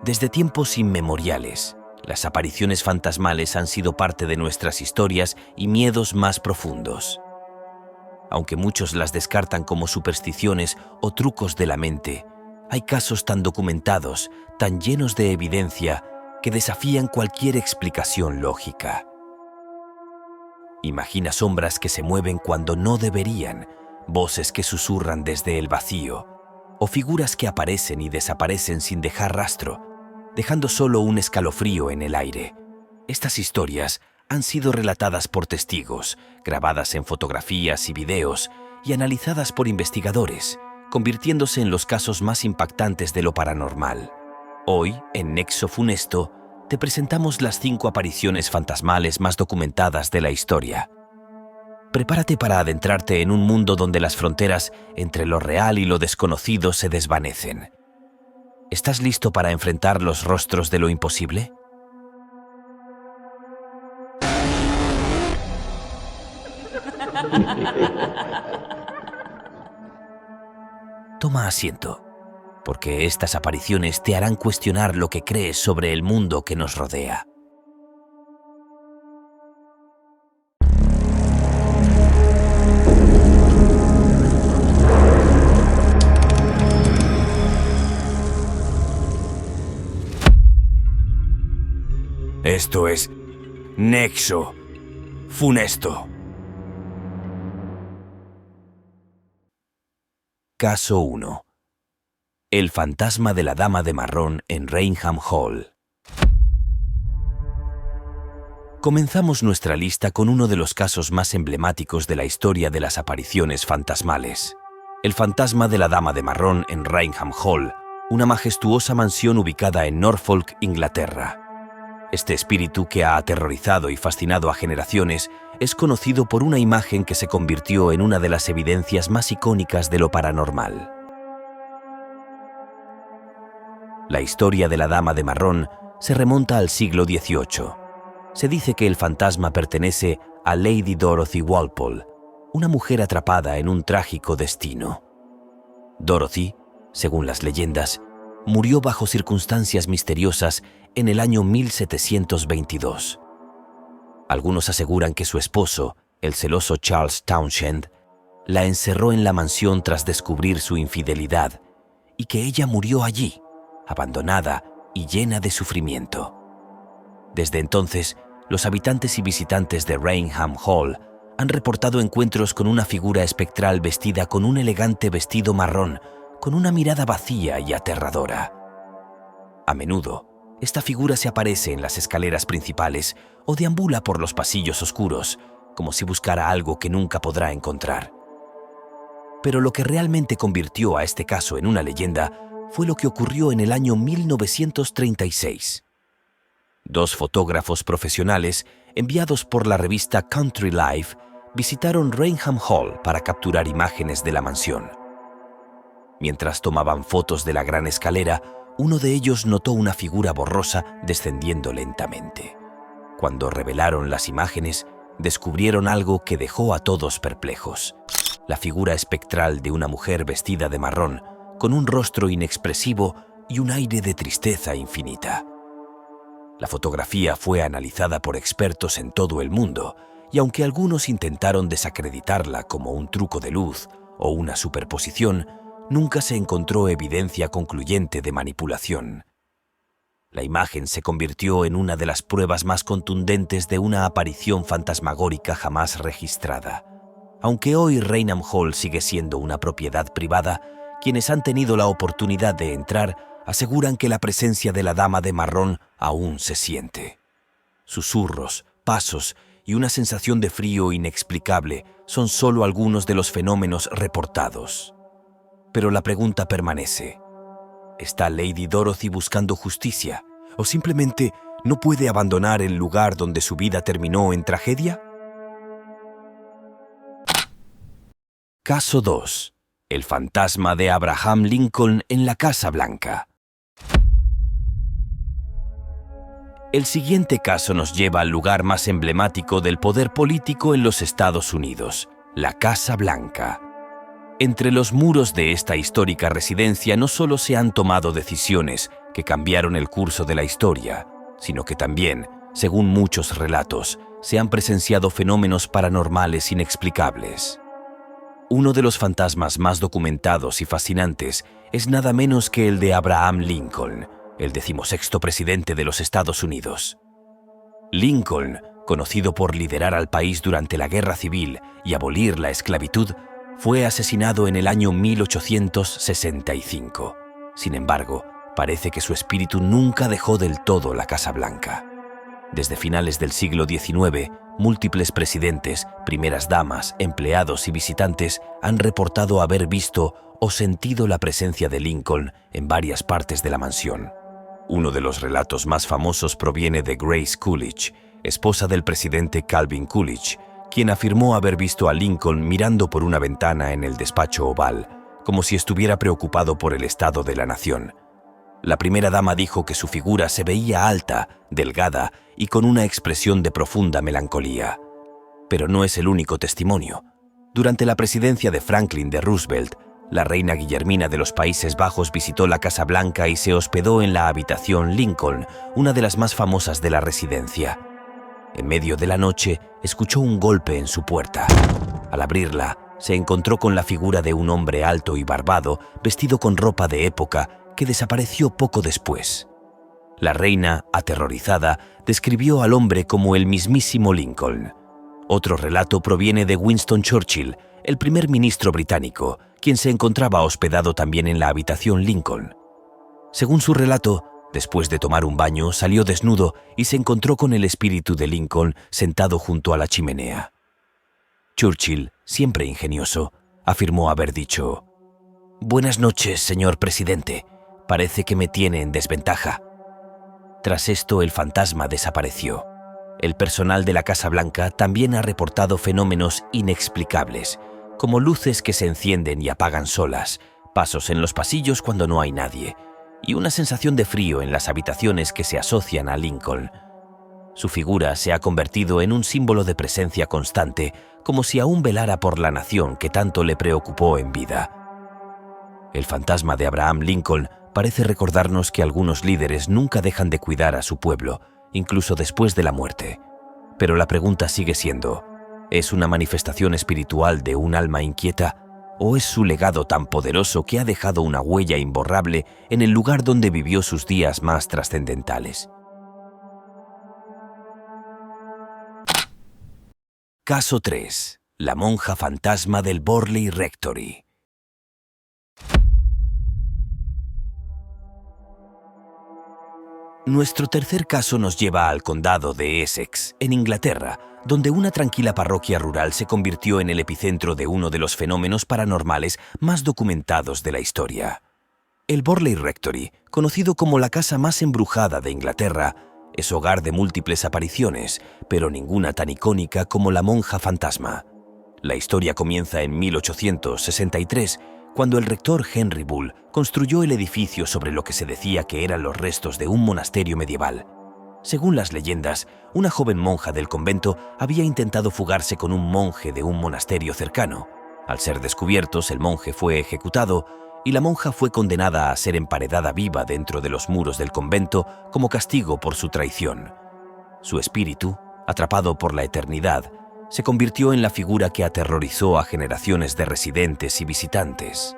Desde tiempos inmemoriales, las apariciones fantasmales han sido parte de nuestras historias y miedos más profundos. Aunque muchos las descartan como supersticiones o trucos de la mente, hay casos tan documentados, tan llenos de evidencia, que desafían cualquier explicación lógica. Imagina sombras que se mueven cuando no deberían, voces que susurran desde el vacío, o figuras que aparecen y desaparecen sin dejar rastro, dejando solo un escalofrío en el aire. Estas historias han sido relatadas por testigos, grabadas en fotografías y videos y analizadas por investigadores, convirtiéndose en los casos más impactantes de lo paranormal. Hoy, en Nexo Funesto, te presentamos las 5 apariciones fantasmales más documentadas de la historia. Prepárate para adentrarte en un mundo donde las fronteras entre lo real y lo desconocido se desvanecen. ¿Estás listo para enfrentar los rostros de lo imposible? Toma asiento, porque estas apariciones te harán cuestionar lo que crees sobre el mundo que nos rodea. Esto es Nexo Funesto. Caso 1. El fantasma de la Dama de Marrón en Raynham Hall. Comenzamos nuestra lista con uno de los casos más emblemáticos de la historia de las apariciones fantasmales. El fantasma de la Dama de Marrón en Raynham Hall, una majestuosa mansión ubicada en Norfolk, Inglaterra. Este espíritu, que ha aterrorizado y fascinado a generaciones, es conocido por una imagen que se convirtió en una de las evidencias más icónicas de lo paranormal. La historia de la Dama de Marrón se remonta al siglo XVIII. Se dice que el fantasma pertenece a Lady Dorothy Walpole, una mujer atrapada en un trágico destino. Dorothy, según las leyendas, murió bajo circunstancias misteriosas en el año 1722. Algunos aseguran que su esposo, el celoso Charles Townshend, la encerró en la mansión tras descubrir su infidelidad y que ella murió allí, abandonada y llena de sufrimiento. Desde entonces, los habitantes y visitantes de Raynham Hall han reportado encuentros con una figura espectral vestida con un elegante vestido marrón, con una mirada vacía y aterradora. A menudo, esta figura se aparece en las escaleras principales o deambula por los pasillos oscuros, como si buscara algo que nunca podrá encontrar. Pero lo que realmente convirtió a este caso en una leyenda fue lo que ocurrió en el año 1936. 2 fotógrafos profesionales, enviados por la revista Country Life, visitaron Raynham Hall para capturar imágenes de la mansión. Mientras tomaban fotos de la gran escalera, uno de ellos notó una figura borrosa descendiendo lentamente. Cuando revelaron las imágenes, descubrieron algo que dejó a todos perplejos: la figura espectral de una mujer vestida de marrón, con un rostro inexpresivo y un aire de tristeza infinita. La fotografía fue analizada por expertos en todo el mundo, y aunque algunos intentaron desacreditarla como un truco de luz o una superposición, nunca se encontró evidencia concluyente de manipulación. La imagen se convirtió en una de las pruebas más contundentes de una aparición fantasmagórica jamás registrada. Aunque hoy Raynham Hall sigue siendo una propiedad privada, quienes han tenido la oportunidad de entrar aseguran que la presencia de la Dama de Marrón aún se siente. Susurros, pasos y una sensación de frío inexplicable son solo algunos de los fenómenos reportados. Pero la pregunta permanece: ¿está Lady Dorothy buscando justicia o simplemente no puede abandonar el lugar donde su vida terminó en tragedia? Caso 2. El fantasma de Abraham Lincoln en la Casa Blanca. El siguiente caso nos lleva al lugar más emblemático del poder político en los Estados Unidos, la Casa Blanca. Entre los muros de esta histórica residencia no solo se han tomado decisiones, que cambiaron el curso de la historia, sino que también, según muchos relatos, se han presenciado fenómenos paranormales inexplicables. Uno de los fantasmas más documentados y fascinantes es nada menos que el de Abraham Lincoln, el 16º presidente de los Estados Unidos. Lincoln, conocido por liderar al país durante la Guerra Civil y abolir la esclavitud, fue asesinado en el año 1865. Sin embargo, parece que su espíritu nunca dejó del todo la Casa Blanca. Desde finales del siglo XIX, múltiples presidentes, primeras damas, empleados y visitantes han reportado haber visto o sentido la presencia de Lincoln en varias partes de la mansión. Uno de los relatos más famosos proviene de Grace Coolidge, esposa del presidente Calvin Coolidge, quien afirmó haber visto a Lincoln mirando por una ventana en el despacho oval, como si estuviera preocupado por el estado de la nación. La primera dama dijo que su figura se veía alta, delgada y con una expresión de profunda melancolía. Pero no es el único testimonio. Durante la presidencia de Franklin D. Roosevelt, la reina Guillermina de los Países Bajos visitó la Casa Blanca y se hospedó en la habitación Lincoln, una de las más famosas de la residencia. En medio de la noche, escuchó un golpe en su puerta. Al abrirla, se encontró con la figura de un hombre alto y barbado, vestido con ropa de época, que desapareció poco después. La reina, aterrorizada, describió al hombre como el mismísimo Lincoln. Otro relato proviene de Winston Churchill, el primer ministro británico, quien se encontraba hospedado también en la habitación Lincoln. Según su relato, después de tomar un baño, salió desnudo y se encontró con el espíritu de Lincoln sentado junto a la chimenea. Churchill, siempre ingenioso, afirmó haber dicho: «Buenas noches, señor presidente. Parece que me tiene en desventaja». Tras esto, el fantasma desapareció. El personal de la Casa Blanca también ha reportado fenómenos inexplicables, como luces que se encienden y apagan solas, pasos en los pasillos cuando no hay nadie, y una sensación de frío en las habitaciones que se asocian a Lincoln. Su figura se ha convertido en un símbolo de presencia constante, como si aún velara por la nación que tanto le preocupó en vida. El fantasma de Abraham Lincoln parece recordarnos que algunos líderes nunca dejan de cuidar a su pueblo, incluso después de la muerte. Pero la pregunta sigue siendo: ¿es una manifestación espiritual de un alma inquieta? ¿O es su legado tan poderoso que ha dejado una huella imborrable en el lugar donde vivió sus días más trascendentales? Caso 3. La monja fantasma del Borley Rectory. Nuestro tercer caso nos lleva al condado de Essex, en Inglaterra, donde una tranquila parroquia rural se convirtió en el epicentro de uno de los fenómenos paranormales más documentados de la historia. El Borley Rectory, conocido como la casa más embrujada de Inglaterra, es hogar de múltiples apariciones, pero ninguna tan icónica como la monja fantasma. La historia comienza en 1863, cuando el rector Henry Bull construyó el edificio sobre lo que se decía que eran los restos de un monasterio medieval. Según las leyendas, una joven monja del convento había intentado fugarse con un monje de un monasterio cercano. Al ser descubiertos, el monje fue ejecutado y la monja fue condenada a ser emparedada viva dentro de los muros del convento como castigo por su traición. Su espíritu, atrapado por la eternidad, se convirtió en la figura que aterrorizó a generaciones de residentes y visitantes.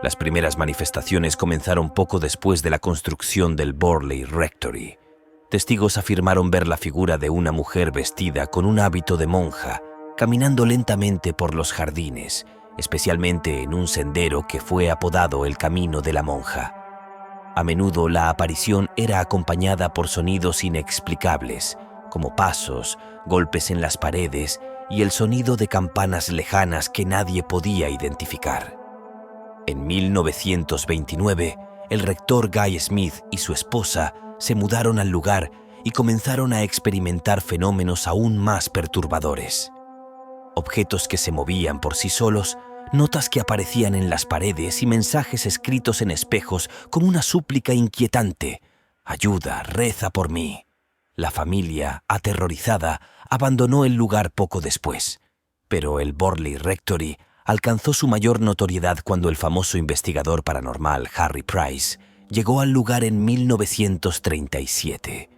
Las primeras manifestaciones comenzaron poco después de la construcción del Borley Rectory. Testigos afirmaron ver la figura de una mujer vestida con un hábito de monja, caminando lentamente por los jardines, especialmente en un sendero que fue apodado el Camino de la Monja. A menudo la aparición era acompañada por sonidos inexplicables, como pasos, golpes en las paredes y el sonido de campanas lejanas que nadie podía identificar. En 1929, el rector Guy Smith y su esposa se mudaron al lugar y comenzaron a experimentar fenómenos aún más perturbadores. Objetos que se movían por sí solos, notas que aparecían en las paredes y mensajes escritos en espejos con una súplica inquietante: «Ayuda, reza por mí». La familia, aterrorizada, abandonó el lugar poco después, pero el Borley Rectory alcanzó su mayor notoriedad cuando el famoso investigador paranormal Harry Price llegó al lugar en 1937.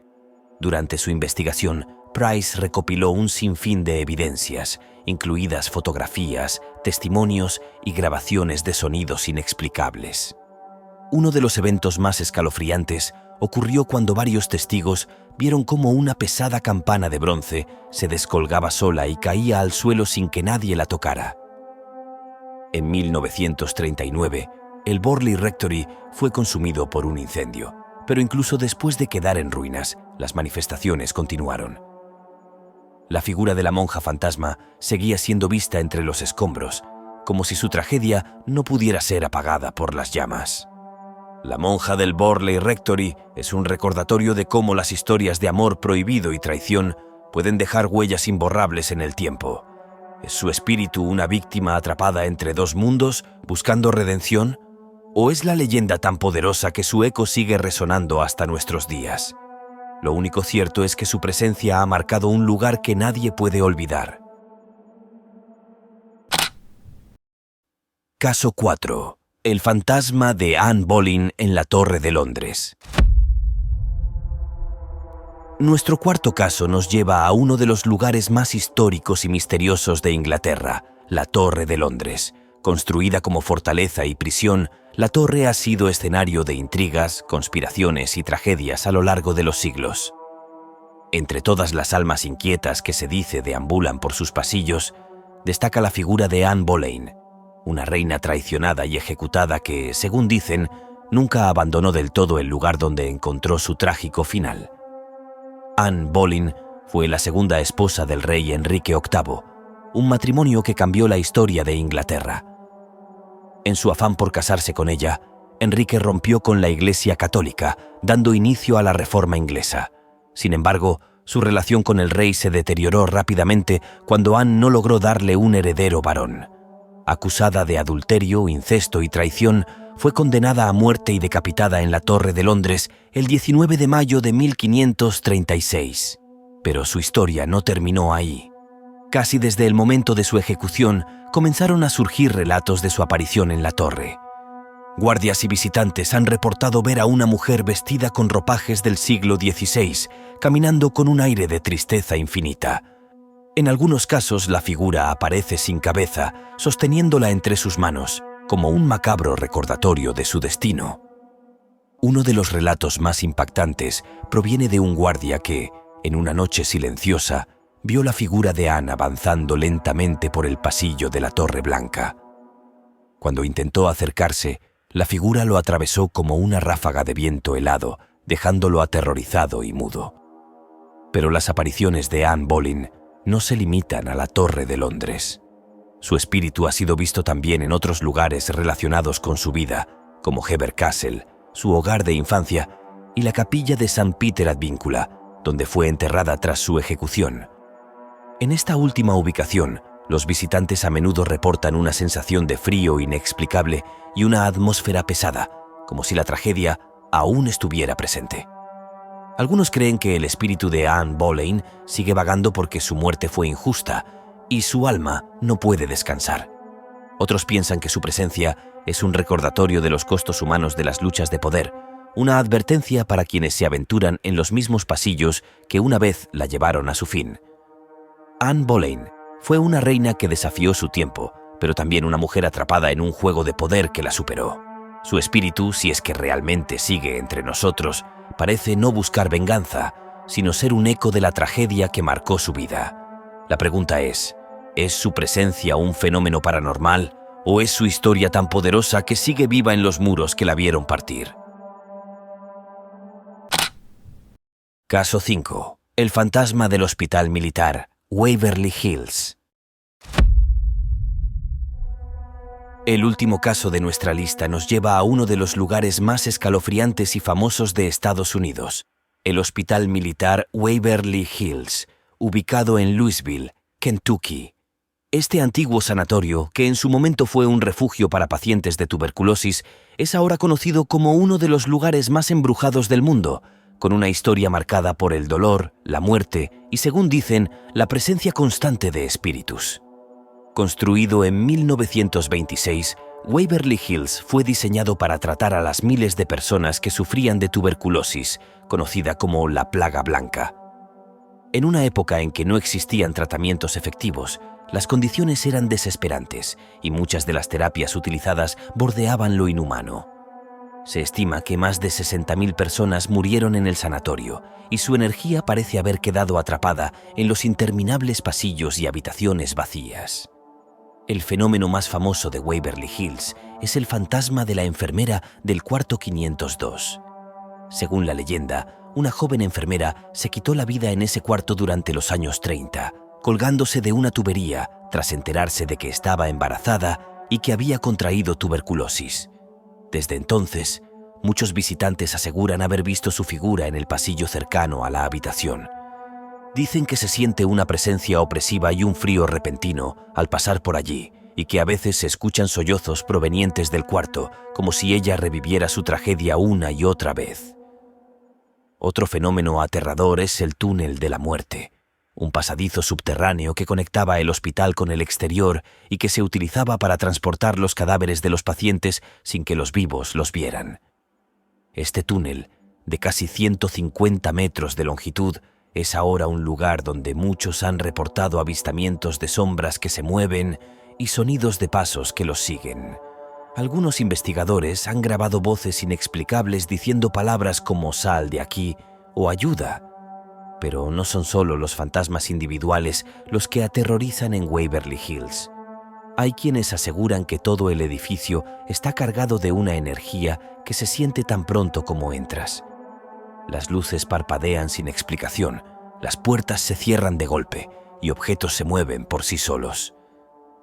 Durante su investigación, Price recopiló un sinfín de evidencias, incluidas fotografías, testimonios y grabaciones de sonidos inexplicables. Uno de los eventos más escalofriantes ocurrió cuando varios testigos vieron cómo una pesada campana de bronce se descolgaba sola y caía al suelo sin que nadie la tocara. En 1939, el Borley Rectory fue consumido por un incendio, pero incluso después de quedar en ruinas, las manifestaciones continuaron. La figura de la monja fantasma seguía siendo vista entre los escombros, como si su tragedia no pudiera ser apagada por las llamas. La monja del Borley Rectory es un recordatorio de cómo las historias de amor prohibido y traición pueden dejar huellas imborrables en el tiempo. ¿Es su espíritu una víctima atrapada entre dos mundos, buscando redención? ¿O es la leyenda tan poderosa que su eco sigue resonando hasta nuestros días? Lo único cierto es que su presencia ha marcado un lugar que nadie puede olvidar. Caso 4. El fantasma de Anne Boleyn en la Torre de Londres. Nuestro cuarto caso nos lleva a uno de los lugares más históricos y misteriosos de Inglaterra, la Torre de Londres. Construida como fortaleza y prisión, la torre ha sido escenario de intrigas, conspiraciones y tragedias a lo largo de los siglos. Entre todas las almas inquietas que se dice deambulan por sus pasillos, destaca la figura de Anne Boleyn, una reina traicionada y ejecutada que, según dicen, nunca abandonó del todo el lugar donde encontró su trágico final. Anne Boleyn fue la segunda esposa del rey Enrique VIII, un matrimonio que cambió la historia de Inglaterra. En su afán por casarse con ella, Enrique rompió con la Iglesia católica, dando inicio a la Reforma inglesa. Sin embargo, su relación con el rey se deterioró rápidamente cuando Anne no logró darle un heredero varón. Acusada de adulterio, incesto y traición, fue condenada a muerte y decapitada en la Torre de Londres el 19 de mayo de 1536. Pero su historia no terminó ahí. Casi desde el momento de su ejecución, comenzaron a surgir relatos de su aparición en la torre. Guardias y visitantes han reportado ver a una mujer vestida con ropajes del siglo XVI, caminando con un aire de tristeza infinita. En algunos casos, la figura aparece sin cabeza, sosteniéndola entre sus manos, como un macabro recordatorio de su destino. Uno de los relatos más impactantes proviene de un guardia que, en una noche silenciosa, vio la figura de Anne avanzando lentamente por el pasillo de la Torre Blanca. Cuando intentó acercarse, la figura lo atravesó como una ráfaga de viento helado, dejándolo aterrorizado y mudo. Pero las apariciones de Anne Boleyn no se limitan a la Torre de Londres. Su espíritu ha sido visto también en otros lugares relacionados con su vida, como Hever Castle, su hogar de infancia, y la capilla de St. Peter ad Vincula, donde fue enterrada tras su ejecución. En esta última ubicación, los visitantes a menudo reportan una sensación de frío inexplicable y una atmósfera pesada, como si la tragedia aún estuviera presente. Algunos creen que el espíritu de Anne Boleyn sigue vagando porque su muerte fue injusta y su alma no puede descansar. Otros piensan que su presencia es un recordatorio de los costos humanos de las luchas de poder, una advertencia para quienes se aventuran en los mismos pasillos que una vez la llevaron a su fin. Anne Boleyn fue una reina que desafió su tiempo, pero también una mujer atrapada en un juego de poder que la superó. Su espíritu, si es que realmente sigue entre nosotros, parece no buscar venganza, sino ser un eco de la tragedia que marcó su vida. La pregunta ¿es su presencia un fenómeno paranormal o es su historia tan poderosa que sigue viva en los muros que la vieron partir? Caso 5. El fantasma del Hospital Militar, Waverly Hills. El último caso de nuestra lista nos lleva a uno de los lugares más escalofriantes y famosos de Estados Unidos, el Hospital Militar Waverly Hills, ubicado en Louisville, Kentucky. Este antiguo sanatorio, que en su momento fue un refugio para pacientes de tuberculosis, es ahora conocido como uno de los lugares más embrujados del mundo, con una historia marcada por el dolor, la muerte y, según dicen, la presencia constante de espíritus. Construido en 1926, Waverly Hills fue diseñado para tratar a las miles de personas que sufrían de tuberculosis, conocida como la plaga blanca. En una época en que no existían tratamientos efectivos, las condiciones eran desesperantes y muchas de las terapias utilizadas bordeaban lo inhumano. Se estima que más de 60.000 personas murieron en el sanatorio y su energía parece haber quedado atrapada en los interminables pasillos y habitaciones vacías. El fenómeno más famoso de Waverly Hills es el fantasma de la enfermera del cuarto 502. Según la leyenda, una joven enfermera se quitó la vida en ese cuarto durante los años 30, colgándose de una tubería tras enterarse de que estaba embarazada y que había contraído tuberculosis. Desde entonces, muchos visitantes aseguran haber visto su figura en el pasillo cercano a la habitación. Dicen que se siente una presencia opresiva y un frío repentino al pasar por allí, y que a veces se escuchan sollozos provenientes del cuarto, como si ella reviviera su tragedia una y otra vez. Otro fenómeno aterrador es el túnel de la muerte, un pasadizo subterráneo que conectaba el hospital con el exterior y que se utilizaba para transportar los cadáveres de los pacientes sin que los vivos los vieran. Este túnel, de casi 150 metros de longitud, es ahora un lugar donde muchos han reportado avistamientos de sombras que se mueven y sonidos de pasos que los siguen. Algunos investigadores han grabado voces inexplicables diciendo palabras como «sal de aquí» o «ayuda». Pero no son solo los fantasmas individuales los que aterrorizan en Waverly Hills. Hay quienes aseguran que todo el edificio está cargado de una energía que se siente tan pronto como entras. Las luces parpadean sin explicación, las puertas se cierran de golpe y objetos se mueven por sí solos.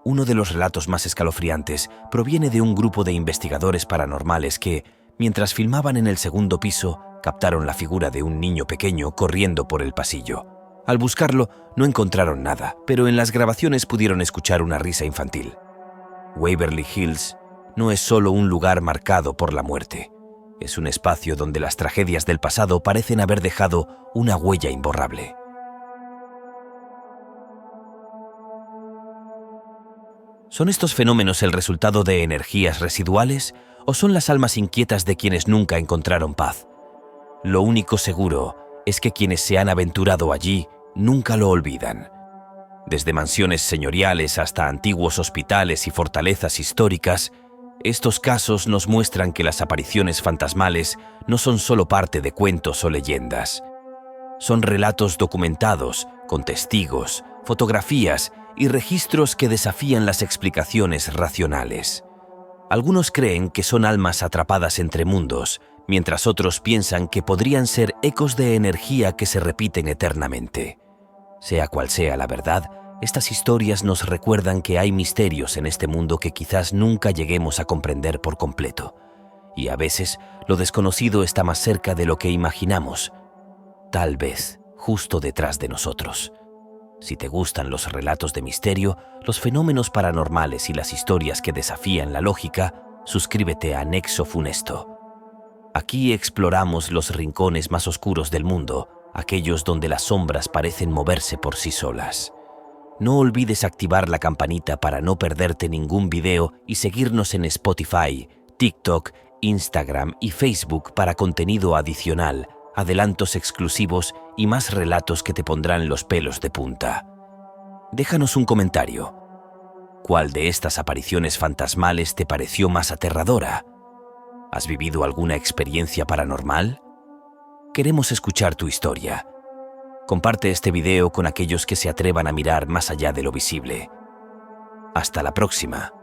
Uno de los relatos más escalofriantes proviene de un grupo de investigadores paranormales que, mientras filmaban en el segundo piso, captaron la figura de un niño pequeño corriendo por el pasillo. Al buscarlo, no encontraron nada, pero en las grabaciones pudieron escuchar una risa infantil. Waverly Hills no es solo un lugar marcado por la muerte. Es un espacio donde las tragedias del pasado parecen haber dejado una huella imborrable. ¿Son estos fenómenos el resultado de energías residuales o son las almas inquietas de quienes nunca encontraron paz? Lo único seguro es que quienes se han aventurado allí nunca lo olvidan. Desde mansiones señoriales hasta antiguos hospitales y fortalezas históricas, estos casos nos muestran que las apariciones fantasmales no son solo parte de cuentos o leyendas. Son relatos documentados, con testigos, fotografías y registros que desafían las explicaciones racionales. Algunos creen que son almas atrapadas entre mundos, mientras otros piensan que podrían ser ecos de energía que se repiten eternamente. Sea cual sea la verdad, estas historias nos recuerdan que hay misterios en este mundo que quizás nunca lleguemos a comprender por completo. Y a veces, lo desconocido está más cerca de lo que imaginamos, tal vez justo detrás de nosotros. Si te gustan los relatos de misterio, los fenómenos paranormales y las historias que desafían la lógica, suscríbete a Nexo Funesto. Aquí exploramos los rincones más oscuros del mundo, aquellos donde las sombras parecen moverse por sí solas. No olvides activar la campanita para no perderte ningún video y seguirnos en Spotify, TikTok, Instagram y Facebook para contenido adicional, adelantos exclusivos y más relatos que te pondrán los pelos de punta. Déjanos un comentario. ¿Cuál de estas apariciones fantasmales te pareció más aterradora? ¿Has vivido alguna experiencia paranormal? Queremos escuchar tu historia. Comparte este video con aquellos que se atrevan a mirar más allá de lo visible. Hasta la próxima.